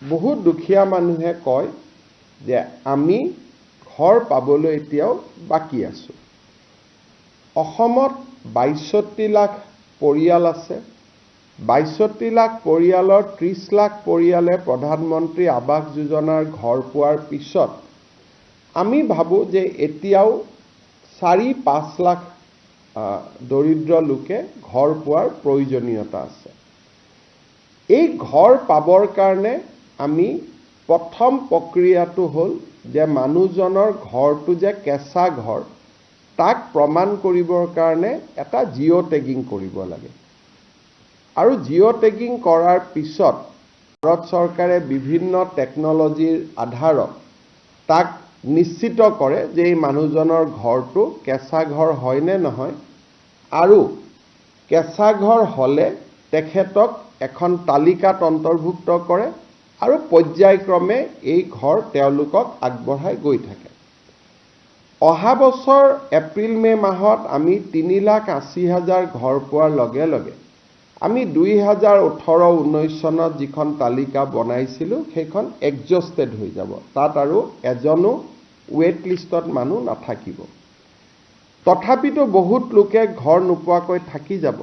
বহুত দুখীয়া মানুহে কয় যে আমি ঘৰ পাবলৈ এতিয়াও বাকী আছো। অসমত ৬২ লাখ পৰিয়াল আছে। ৬২ লাখ পৰিয়ালৰ ৩০ লাখ পৰিয়ালে প্ৰধানমন্ত্ৰী আৱাস যোজনাৰ ঘৰ পোৱাৰ পিছত আমি ভাবোঁ যে এতিয়াও ৪-৫ লাখ দৰিদ্ৰ লোকে ঘৰ পোৱাৰ প্ৰয়োজনীয়তা আছে। এই ঘৰ পাবৰ কাৰণে আমি প্ৰথম প্ৰক্ৰিয়াটো হ'ল যে মানুহজনৰ ঘৰটো যে কেঁচা ঘৰ তাক প্ৰমাণ কৰিবৰ কাৰণে এটা জিঅ' টেগিং কৰিব লাগে। আৰু জিঅ' টেগিং কৰাৰ পিছত ভাৰত চৰকাৰে বিভিন্ন টেকন'লজিৰ আধাৰত তাক নিশ্চিত কৰে যে এই মানুহজনৰ ঘৰটো কেঁচা ঘৰ হয় নে নহয়, আৰু কেঁচা ঘৰ হ'লে তেখেতক এখন তালিকাত অন্তৰ্ভুক্ত কৰে আৰু পৰ্যায়ক্ৰমে এই ঘৰ তেওঁলোকক আগবঢ়াই গৈ থাকে। অহা বছৰ এপ্ৰিল-মে মাহত আমি ৩,৮০,০০০ ঘৰ পোৱাৰ লগে লগে আমি ২০১৮-১৯ চনত যিখন তালিকা বনাইছিলোঁ সেইখন এক্সজষ্টেড হৈ যাব। তাত আৰু এজনো ৱেট লিষ্টত মানুহ নাথাকিব। তথাপিতো বহুত লোকে ঘৰ নোপোৱাকৈ থাকি যাব।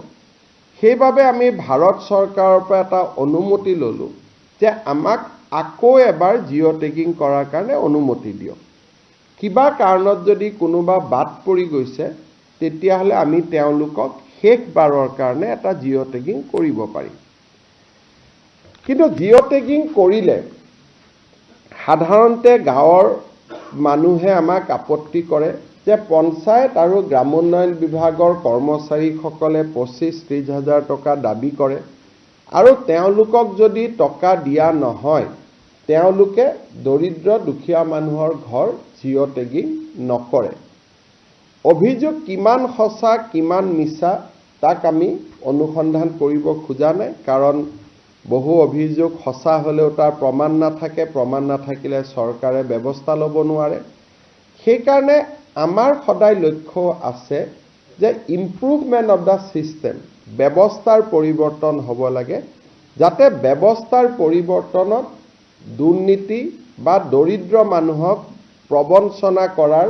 সেইবাবে আমি ভাৰত চৰকাৰৰ পৰা এটা অনুমতি ল'লোঁ যে আমাক আকৌ এবাৰ জিঅ' টেগিং কৰাৰ কাৰণে অনুমতি দিয়ক। কিবা কাৰণত যদি কোনোবা বাদ পৰি গৈছে তেতিয়াহ'লে আমি তেওঁলোকক শেষবাৰৰ কাৰণে এটা জিঅ' টেগিং কৰিব পাৰিম। কিন্তু জিঅ' টেগিং কৰিলে সাধাৰণতে গাঁৱৰ মানুহে আমাক আপত্তি কৰে যে পঞ্চায়ত আৰু গ্ৰামোন্নয়ন বিভাগৰ কৰ্মচাৰীসকলে ২৫-৩০ হাজাৰ টকা দাবী কৰে আৰু তেওঁলোকক যদি টকা দিয়া নহয় তেওঁলোকে দৰিদ্ৰ দুখীয়া মানুহৰ ঘৰ জিঅ' টেগিং নকৰে। অভিযোগ কিমান সঁচা কিমান মিছা তাক আমি অনুসন্ধান কৰিব খোজা নাই, কাৰণ বহু অভিযোগ সঁচা হ'লেও তাৰ প্ৰমাণ নাথাকে, প্ৰমাণ নাথাকিলে চৰকাৰে ব্যৱস্থা ল'ব নোৱাৰে। সেইকাৰণে আমাৰ সদায় লক্ষ্য আছে যে ইম্প্ৰুভমেণ্ট অফ দ্য ছিষ্টেম, ব্যৱস্থাৰ পৰিৱৰ্তন হ'ব লাগে, যাতে ব্যৱস্থাৰ পৰিৱৰ্তনত দুৰ্নীতি বা দৰিদ্ৰ মানুহক প্ৰবঞ্চনা কৰাৰ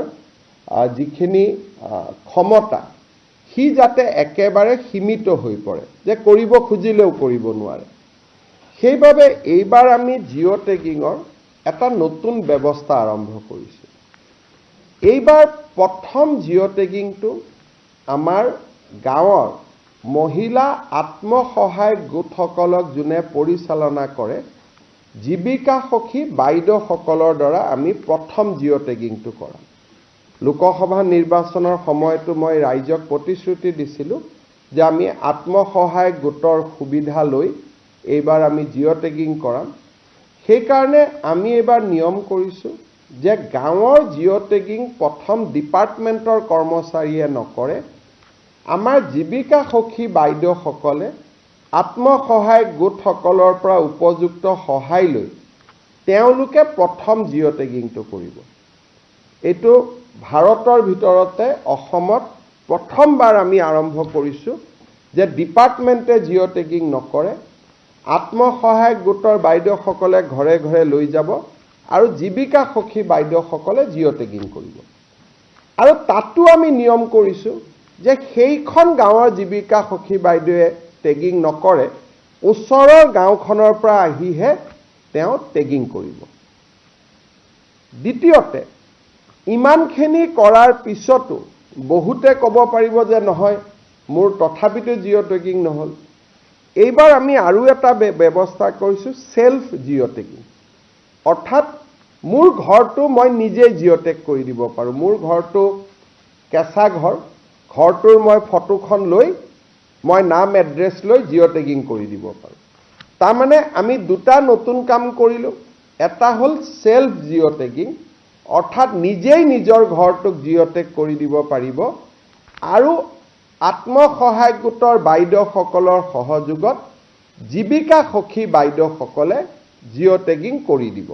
যিখিনি ক্ষমতা সি যাতে একেবাৰে সীমিত হৈ পৰে, যে কৰিব খুজিলেও কৰিব নোৱাৰে। সেইবাবে এইবাৰ আমি জিঅ' টেগিঙৰ এটা নতুন ব্যৱস্থা আৰম্ভ কৰিছোঁ। এইবাৰ প্ৰথম জিঅ' টেগিংটো আমাৰ গাঁৱৰ মহিলা আত্মসহায়ক গোটসকলক যোনে পৰিচালনা কৰে জীৱিকা সখী বাইদেউসকলৰ দ্বাৰা আমি প্ৰথম জিঅ' টেগিংটো কৰাম। লোকসভা নিৰ্বাচনৰ সময়তো মই ৰাইজক প্ৰতিশ্ৰুতি দিছিলোঁ যে আমি আত্মসহায়ক গোটৰ সুবিধা লৈ এইবাৰ আমি জিঅ' টেগিং কৰাম। সেইকাৰণে আমি এইবাৰ নিয়ম কৰিছোঁ যে গাঁৱৰ জিঅ' টেগিং প্ৰথম ডিপাৰ্টমেণ্টৰ কৰ্মচাৰীয়ে নকৰে, আমাৰ জীৱিকা সখী বাইদেউসকলে আত্মসহায়ক গোটসকলৰ পৰা উপযুক্ত সহায় লৈ তেওঁলোকে প্ৰথম জিঅ' টেগিংটো কৰিব। এইটো ভাৰতৰ ভিতৰতে অসমত প্ৰথমবাৰ আমি আৰম্ভ কৰিছোঁ যে ডিপাৰ্টমেণ্টে জিঅ' টেগিং নকৰে, আত্মসহায়ক গোটৰ বাইদেউসকলে ঘৰে ঘৰে লৈ যাব আৰু জীৱিকা সখী বাইদেউসকলে জিঅ' টেগিং কৰিব। আৰু তাতো আমি নিয়ম কৰিছোঁ যে সেইখন গাঁৱৰ জীৱিকা সখী বাইদেৱে টেগিং নকৰে, ওচৰৰ গাঁওখনৰ পৰা আহিহে তেওঁ টেগিং কৰিব। দ্বিতীয়তে, ইমানখিনি কৰাৰ পিছতো বহুতে ক'ব পাৰিব যে নহয় মোৰ তথাপিতো জিঅ' টেগিং নহ'ল। এইবাৰ আমি আৰু এটা ব্যৱস্থা কৰিছোঁ, সেল্ফ জিঅ' টেগিং। অৰ্থাৎ মোৰ ঘৰটো মই নিজে জিঅ' টেগ কৰি দিব পাৰোঁ। মোৰ ঘৰটো কেঁচা ঘৰ, ঘৰটোৰ মই ফটোখন লৈ মই নাম এড্ৰেছ লৈ জিঅ' টেগিং কৰি দিব পাৰোঁ। তাৰমানে আমি দুটা নতুন কাম কৰিলোঁ। এটা হ'ল সেল্ফ জিঅ' টেগিং, অৰ্থাৎ নিজেই নিজৰ ঘৰটোক জিঅ' টেগ কৰি দিব পাৰিব, আৰু আত্মসহায়ক গোটৰ বাইদেউসকলৰ সহযোগত জীৱিকা সখী বাইদেউসকলে জিঅ' টেগিং কৰি দিব।